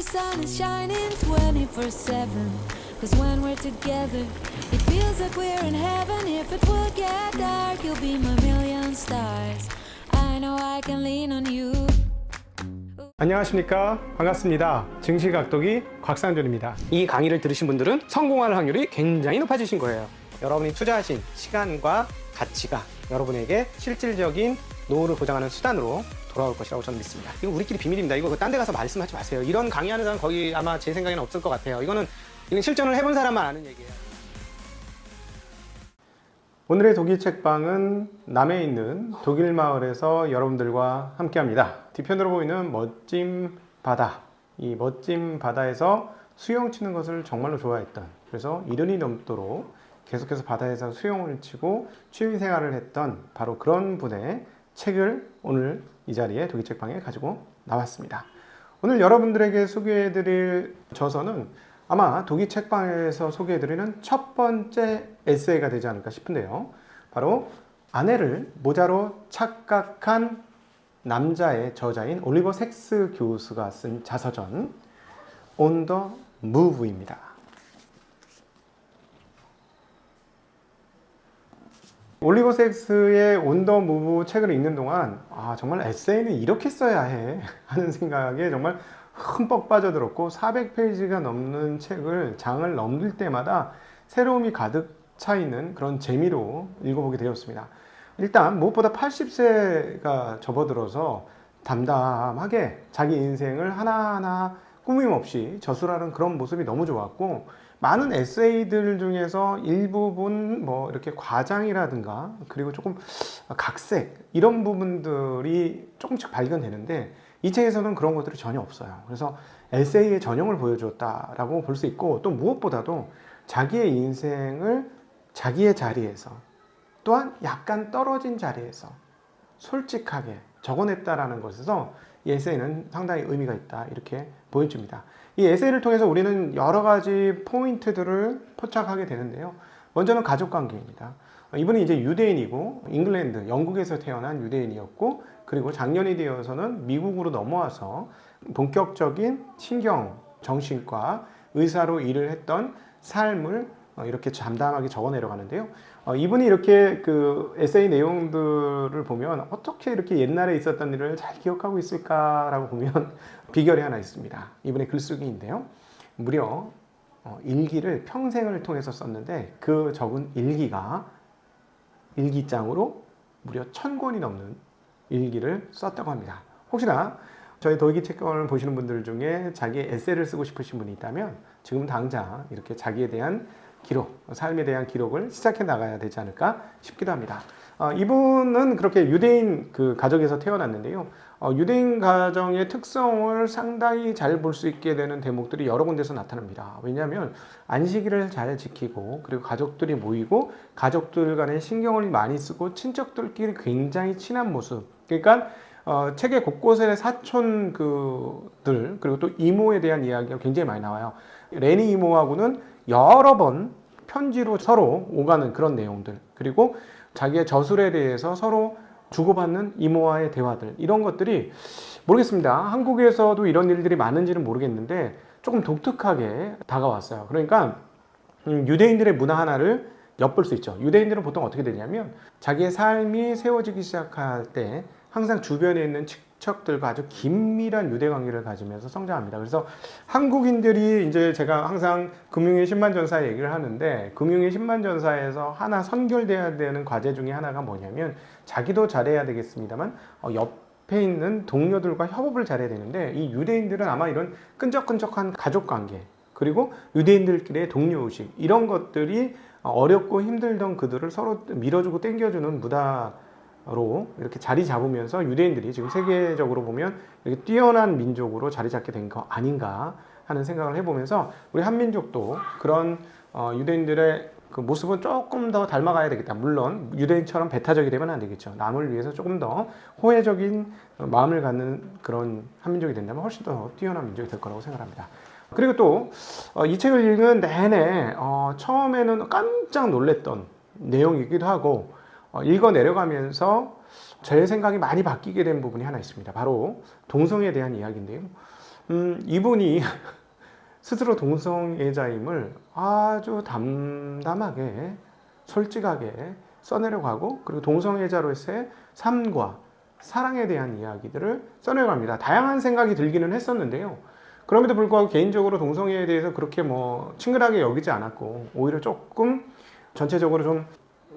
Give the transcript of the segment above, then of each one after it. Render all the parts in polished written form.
the sun is shining 24/7. Cause when we're together, it feels like we're in heaven. If it will get dark, you'll be my million stars. I know I can lean on you. 안녕하십니까, 반갑습니다. 증시각도기 곽상준입니다. 이 강의를 들으신 분들은 성공할 확률이 굉장히 높아지신 거예요. 여러분이 투자하신 시간과 가치가 여러분에게 실질적인 노후를 보장하는 수단으로 돌아올 것이라고 저는 믿습니다. 이거 우리끼리 비밀입니다. 이거 딴 데 가서 말씀하지 마세요. 이런 강의하는 사람 거의 아마 제 생각에는 없을 것 같아요. 이건 실전을 해본 사람만 아는 얘기예요. 오늘의 독일 책방은 남해에 있는 독일 마을에서 여러분들과 함께합니다. 뒤편으로 보이는 멋진 바다, 이 멋진 바다에서 수영 치는 것을 정말로 좋아했던, 그래서 1년이 넘도록 계속해서 바다에서 수영을 치고 취미 생활을 했던 바로 그런 분의 책을 오늘 이 자리에 독일 책방에 가지고 나왔습니다. 오늘 여러분들에게 소개해드릴 저서는 아마 독일 책방에서 소개해드리는 첫 번째 에세이가 되지 않을까 싶은데요. 바로 아내를 모자로 착각한 남자의 저자인 올리버 섹스 교수가 쓴 자서전 On the Move입니다. 올리버 섹스의 On the Move 책을 읽는 동안 정말 에세이는 이렇게 써야 해 하는 생각에 정말 흠뻑 빠져들었고, 400페이지가 넘는 책을 장을 넘길 때마다 새로움이 가득 차 있는 그런 재미로 읽어보게 되었습니다. 일단 무엇보다 80세가 접어들어서 담담하게 자기 인생을 하나하나 꾸밈없이 저술하는 그런 모습이 너무 좋았고, 많은 에세이들 중에서 일부분 이렇게 과장이라든가 그리고 조금 각색 이런 부분들이 조금씩 발견되는데, 이 책에서는 그런 것들이 전혀 없어요. 그래서 에세이의 전형을 보여주었다라고 볼 수 있고, 또 무엇보다도 자기의 인생을 자기의 자리에서, 또한 약간 떨어진 자리에서 솔직하게 적어냈다라는 것에서 이 에세이는 상당히 의미가 있다, 이렇게 보여줍니다. 이 에세이를 통해서 우리는 여러 가지 포인트들을 포착하게 되는데요. 먼저는 가족관계입니다. 이분이 이제 유대인이고 잉글랜드, 영국에서 태어난 유대인이었고, 그리고 작년이 되어서는 미국으로 넘어와서 본격적인 신경, 정신과 의사로 일을 했던 삶을 이렇게 담담하게 적어 내려가는데요. 이분이 이렇게 그 에세이 내용들을 보면 어떻게 이렇게 옛날에 있었던 일을 잘 기억하고 있을까라고 보면 비결이 하나 있습니다. 이분의 글쓰기인데요. 무려 일기를 평생을 통해서 썼는데, 그 적은 일기가 일기장으로 무려 1000권이 넘는 일기를 썼다고 합니다. 혹시나 저희 독일 책방을 보시는 분들 중에 자기의 에세이를 쓰고 싶으신 분이 있다면 지금 당장 이렇게 자기에 대한 기록, 삶에 대한 기록을 시작해 나가야 되지 않을까 싶기도 합니다. 이분은 그렇게 유대인 그 가족에서 태어났는데요. 유대인 가정의 특성을 상당히 잘 볼 수 있게 되는 대목들이 여러 군데서 나타납니다. 왜냐하면 안식일을 잘 지키고, 그리고 가족들이 모이고 가족들 간에 신경을 많이 쓰고 친척들끼리 굉장히 친한 모습. 그러니까 책의 곳곳에 사촌들, 그리고 또 이모에 대한 이야기가 굉장히 많이 나와요. 레니 이모하고는 여러 번 편지로 서로 오가는 그런 내용들, 그리고 자기의 저술에 대해서 서로 주고받는 이모와의 대화들, 이런 것들이 모르겠습니다. 한국에서도 이런 일들이 많은지는 모르겠는데 조금 독특하게 다가왔어요. 그러니까 유대인들의 문화 하나를 엿볼 수 있죠. 유대인들은 보통 어떻게 되냐면 자기의 삶이 세워지기 시작할 때 항상 주변에 있는 친척들과 아주 긴밀한 유대 관계를 가지면서 성장합니다. 그래서 한국인들이 이제 제가 항상 금융의 10만 전사 얘기를 하는데, 금융의 10만 전사에서 하나 선결돼야 되는 과제 중에 하나가 뭐냐면, 자기도 잘해야 되겠습니다만 옆에 있는 동료들과 협업을 잘해야 되는데, 이 유대인들은 아마 이런 끈적끈적한 가족 관계, 그리고 유대인들끼리의 동료의식, 이런 것들이 어렵고 힘들던 그들을 서로 밀어주고 땡겨주는 문화로 이렇게 자리 잡으면서 유대인들이 지금 세계적으로 보면 이렇게 뛰어난 민족으로 자리 잡게 된 거 아닌가 하는 생각을 해보면서, 우리 한민족도 그런 유대인들의 그 모습은 조금 더 닮아가야 되겠다. 물론 유대인처럼 배타적이 되면 안 되겠죠. 남을 위해서 조금 더 호혜적인 마음을 갖는 그런 한민족이 된다면 훨씬 더 뛰어난 민족이 될 거라고 생각합니다. 그리고 또 이 책을 읽은 내내 처음에는 깜짝 놀랐던 내용이기도 하고, 읽어 내려가면서 제 생각이 많이 바뀌게 된 부분이 하나 있습니다. 바로 동성애에 대한 이야기인데요. 이분이 스스로 동성애자임을 아주 담담하게 솔직하게 써내려가고 그리고 동성애자로서의 삶과 사랑에 대한 이야기들을 써내려갑니다. 다양한 생각이 들기는 했었는데요. 그럼에도 불구하고 개인적으로 동성애에 대해서 그렇게 뭐 친근하게 여기지 않았고 오히려 조금 전체적으로 좀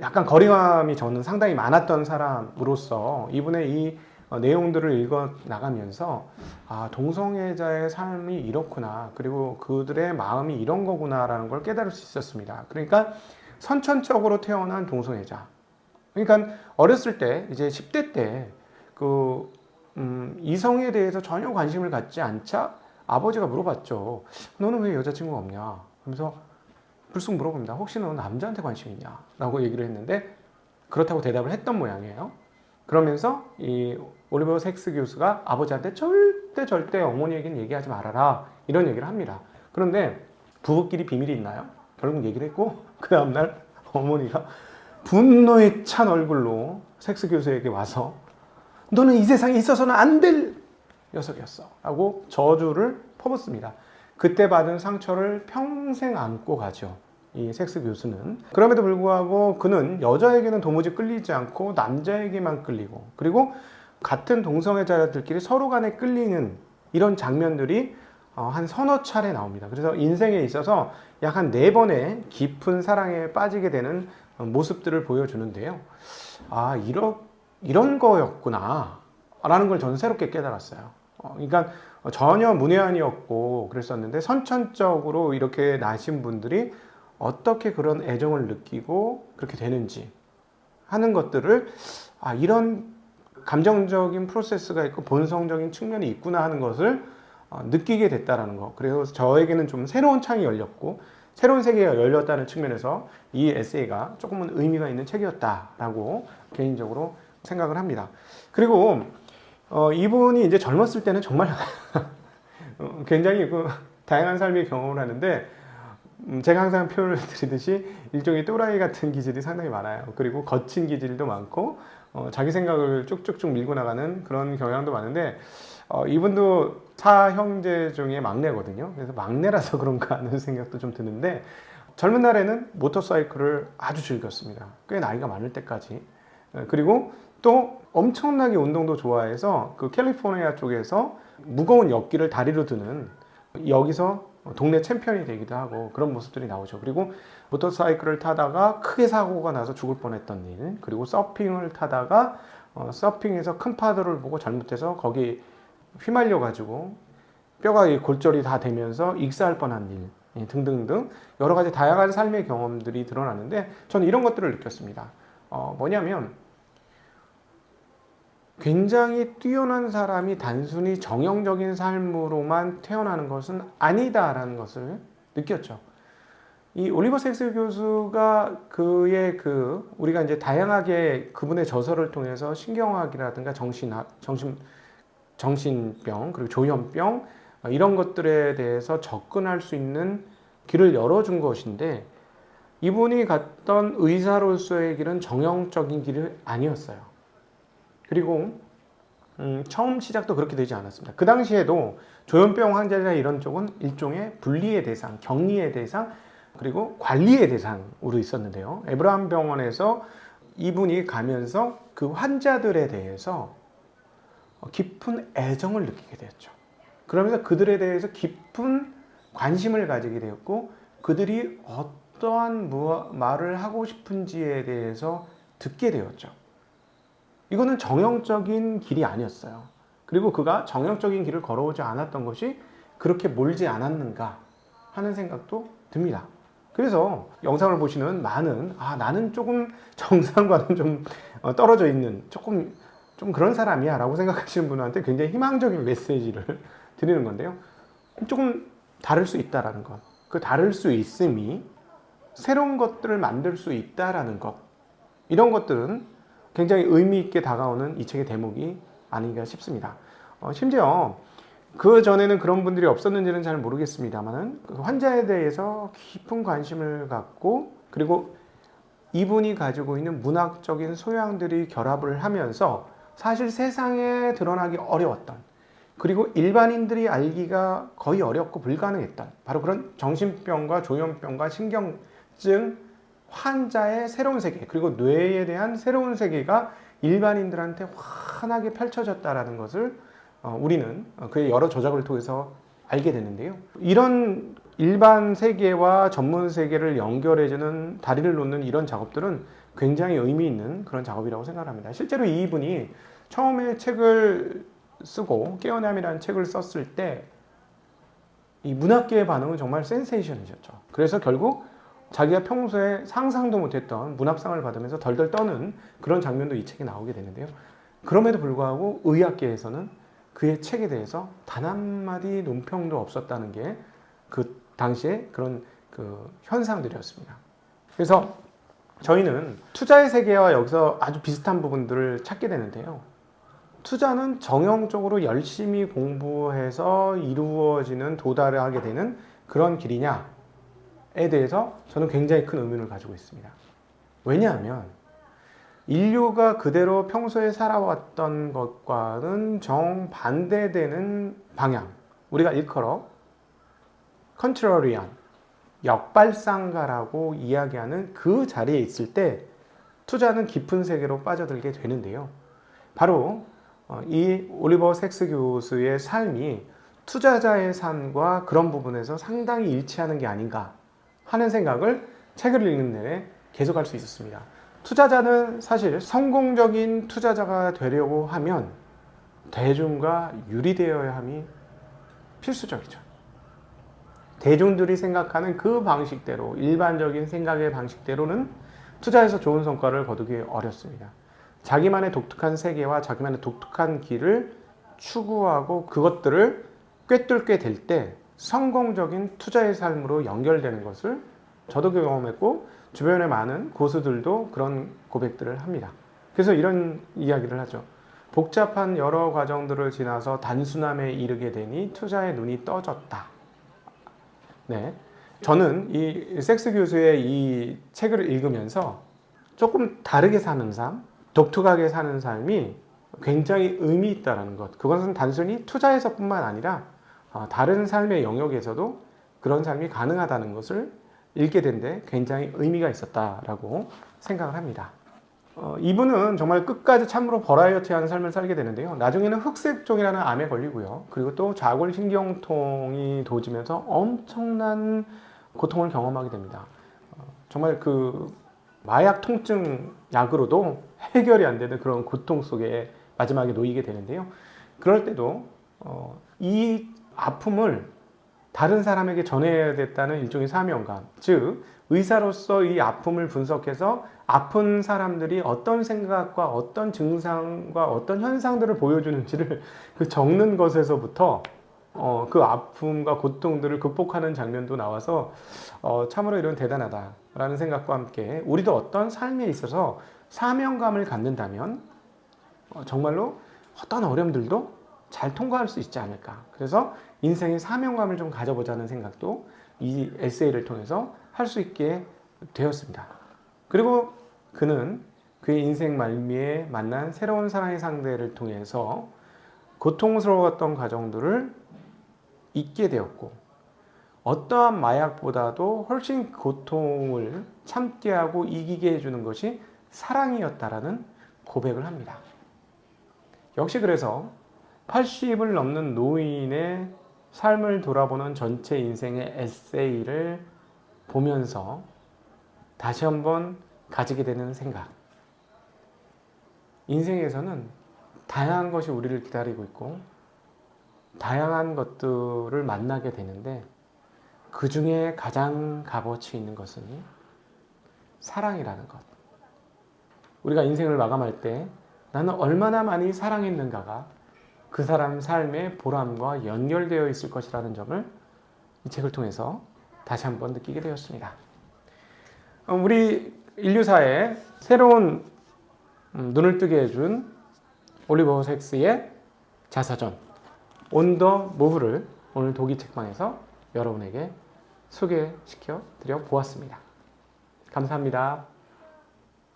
약간 거리감이 저는 상당히 많았던 사람으로서 이분의 이 내용들을 읽어 나가면서 아, 동성애자의 삶이 이렇구나. 그리고 그들의 마음이 이런 거구나라는 걸 깨달을 수 있었습니다. 그러니까 선천적으로 태어난 동성애자. 그러니까 어렸을 때 이제 10대 때 그 이성에 대해서 전혀 관심을 갖지 않자 아버지가 물어봤죠. 너는 왜 여자친구가 없냐? 하면서 불쑥 물어봅니다. 혹시 너 남자한테 관심 있냐? 라고 얘기를 했는데 그렇다고 대답을 했던 모양이에요. 그러면서 이 올리버 섹스 교수가 아버지한테 절대 어머니에겐 얘기하지 말아라 이런 얘기를 합니다. 그런데 부부끼리 비밀이 있나요? 결국 얘기를 했고 그 다음날 어머니가 분노에 찬 얼굴로 섹스 교수에게 와서 너는 이 세상에 있어서는 안 될 녀석이었어 하고 저주를 퍼붓습니다. 그때 받은 상처를 평생 안고 가죠. 이 섹스 교수는. 그럼에도 불구하고 그는 여자에게는 도무지 끌리지 않고 남자에게만 끌리고 그리고 같은 동성애자들끼리 서로 간에 끌리는 이런 장면들이 한 서너 차례 나옵니다. 그래서 인생에 있어서 약 한 4번의 깊은 사랑에 빠지게 되는 모습들을 보여주는데요. 아, 이런 거였구나 라는 걸 저는 새롭게 깨달았어요. 그러니까 전혀 문외한이었고 그랬었는데 선천적으로 이렇게 나신 분들이 어떻게 그런 애정을 느끼고 그렇게 되는지 하는 것들을 아, 이런 감정적인 프로세스가 있고 본성적인 측면이 있구나 하는 것을 느끼게 됐다라는 거. 그래서 저에게는 좀 새로운 창이 열렸고 새로운 세계가 열렸다는 측면에서 이 에세이가 조금은 의미가 있는 책이었다라고 개인적으로 생각을 합니다. 그리고 이분이 이제 젊었을 때는 정말 굉장히 그 다양한 삶의 경험을 하는데 제가 항상 표현을 드리듯이 일종의 또라이 같은 기질이 상당히 많아요. 그리고 거친 기질도 많고 자기 생각을 쭉쭉쭉 밀고 나가는 그런 경향도 많은데 이분도 사형제 중에 막내거든요. 그래서 막내라서 그런가 하는 생각도 좀 드는데 젊은 날에는 모터사이클을 아주 즐겼습니다. 꽤 나이가 많을 때까지. 그리고 또 엄청나게 운동도 좋아해서 그 캘리포니아 쪽에서 무거운 역기를 다리로 드는 여기서 동네 챔피언이 되기도 하고 그런 모습들이 나오죠. 그리고 모터사이클을 타다가 크게 사고가 나서 죽을 뻔했던 일, 그리고 서핑을 타다가 서핑에서 큰 파도를 보고 잘못해서 거기 휘말려 가지고 뼈가 골절이 다 되면서 익사할 뻔한 일 등등등 여러 가지 다양한 삶의 경험들이 드러나는데 저는 이런 것들을 느꼈습니다. 뭐냐면 굉장히 뛰어난 사람이 단순히 정형적인 삶으로만 태어나는 것은 아니다라는 것을 느꼈죠. 이 올리버 섹스 교수가 그의 우리가 이제 다양하게 그분의 저서를 통해서 신경학이라든가 정신병 그리고 조현병 이런 것들에 대해서 접근할 수 있는 길을 열어준 것인데 이분이 갔던 의사로서의 길은 정형적인 길이 아니었어요. 그리고 처음 시작도 그렇게 되지 않았습니다. 그 당시에도 조현병 환자나 이런 쪽은 일종의 분리의 대상, 격리의 대상, 그리고 관리의 대상으로 있었는데요. 에브라함 병원에서 이분이 가면서 그 환자들에 대해서 깊은 애정을 느끼게 되었죠. 그러면서 그들에 대해서 깊은 관심을 가지게 되었고 그들이 어떠한 말을 하고 싶은지에 대해서 듣게 되었죠. 이거는 정형적인 길이 아니었어요. 그리고 그가 정형적인 길을 걸어오지 않았던 것이 그렇게 몰지 않았는가 하는 생각도 듭니다. 그래서 영상을 보시는 많은 나는 조금 정상과는 좀 떨어져 있는 좀 그런 사람이야 라고 생각하시는 분한테 굉장히 희망적인 메시지를 드리는 건데요. 조금 다를 수 있다라는 것, 그 다를 수 있음이 새로운 것들을 만들 수 있다라는 것, 이런 것들은 굉장히 의미 있게 다가오는 이 책의 대목이 아닌가 싶습니다. 심지어 그 전에는 그런 분들이 없었는지는 잘 모르겠습니다만은 그 환자에 대해서 깊은 관심을 갖고 그리고 이분이 가지고 있는 문학적인 소양들이 결합을 하면서 사실 세상에 드러나기 어려웠던 그리고 일반인들이 알기가 거의 어렵고 불가능했던 바로 그런 정신병과 조현병과 신경증 환자의 새로운 세계, 그리고 뇌에 대한 새로운 세계가 일반인들한테 환하게 펼쳐졌다라는 것을 우리는 그의 여러 조작을 통해서 알게 되는데요. 이런 일반 세계와 전문 세계를 연결해주는 다리를 놓는 이런 작업들은 굉장히 의미 있는 그런 작업이라고 생각합니다. 실제로 이분이 처음에 책을 쓰고 깨어남이라는 책을 썼을 때 이 문학계의 반응은 정말 센세이션이셨죠. 그래서 결국 자기가 평소에 상상도 못했던 문학상을 받으면서 덜덜 떠는 그런 장면도 이 책에 나오게 되는데요. 그럼에도 불구하고 의학계에서는 그의 책에 대해서 단 한마디 논평도 없었다는 게 그 당시에 그런 그 현상들이었습니다. 그래서 저희는 투자의 세계와 여기서 아주 비슷한 부분들을 찾게 되는데요. 투자는 정형적으로 열심히 공부해서 이루어지는 도달하게 되는 그런 길이냐에 대해서 저는 굉장히 큰 의문을 가지고 있습니다. 왜냐하면 인류가 그대로 평소에 살아왔던 것과는 정반대되는 방향, 우리가 일컬어 컨트러리안, 역발상가라고 이야기하는 그 자리에 있을 때 투자는 깊은 세계로 빠져들게 되는데요. 바로 이 올리버 섹스 교수의 삶이 투자자의 삶과 그런 부분에서 상당히 일치하는 게 아닌가 하는 생각을 책을 읽는 내내 계속할 수 있었습니다. 투자자는 사실 성공적인 투자자가 되려고 하면 대중과 유리되어야 함이 필수적이죠. 대중들이 생각하는 그 방식대로, 일반적인 생각의 방식대로는 투자에서 좋은 성과를 거두기 어렵습니다. 자기만의 독특한 세계와 자기만의 독특한 길을 추구하고 그것들을 꿰뚫게 될 때 성공적인 투자의 삶으로 연결되는 것을 저도 경험했고 주변에 많은 고수들도 그런 고백들을 합니다. 그래서 이런 이야기를 하죠. 복잡한 여러 과정들을 지나서 단순함에 이르게 되니 투자의 눈이 떠졌다. 네, 저는 이 섹스 교수의 이 책을 읽으면서 조금 다르게 사는 삶, 독특하게 사는 삶이 굉장히 의미 있다는 것. 그것은 단순히 투자에서뿐만 아니라 다른 삶의 영역에서도 그런 삶이 가능하다는 것을 읽게 된 데 굉장히 의미가 있었다라고 생각을 합니다. 이분은 정말 끝까지 참으로 버라이어티한 삶을 살게 되는데요. 나중에는 흑색종이라는 암에 걸리고요. 그리고 또 좌골신경통이 도지면서 엄청난 고통을 경험하게 됩니다. 정말 그 마약 통증 약으로도 해결이 안 되는 그런 고통 속에 마지막에 놓이게 되는데요. 그럴 때도 이 아픔을 다른 사람에게 전해야 됐다는 일종의 사명감, 즉 의사로서 이 아픔을 분석해서 아픈 사람들이 어떤 생각과 어떤 증상과 어떤 현상들을 보여주는지를 그 적는 것에서부터 그 아픔과 고통들을 극복하는 장면도 나와서 참으로 이런 대단하다라는 생각과 함께 우리도 어떤 삶에 있어서 사명감을 갖는다면 정말로 어떤 어려움들도 잘 통과할 수 있지 않을까. 그래서 인생의 사명감을 좀 가져보자는 생각도 이 에세이를 통해서 할 수 있게 되었습니다. 그리고 그는 그의 인생 말미에 만난 새로운 사랑의 상대를 통해서 고통스러웠던 과정들을 잊게 되었고 어떠한 마약보다도 훨씬 고통을 참게 하고 이기게 해주는 것이 사랑이었다라는 고백을 합니다. 역시 그래서 80을 넘는 노인의 삶을 돌아보는 전체 인생의 에세이를 보면서 다시 한번 가지게 되는 생각. 인생에서는 다양한 것이 우리를 기다리고 있고 다양한 것들을 만나게 되는데 그 중에 가장 값어치 있는 것은 사랑이라는 것. 우리가 인생을 마감할 때 나는 얼마나 많이 사랑했는가가 그 사람 삶의 보람과 연결되어 있을 것이라는 점을 이 책을 통해서 다시 한번 느끼게 되었습니다. 우리 인류사에 새로운 눈을 뜨게 해준 올리버 섹스의 자서전 온 더 무브를 오늘 독이 책방에서 여러분에게 소개시켜 드려 보았습니다. 감사합니다.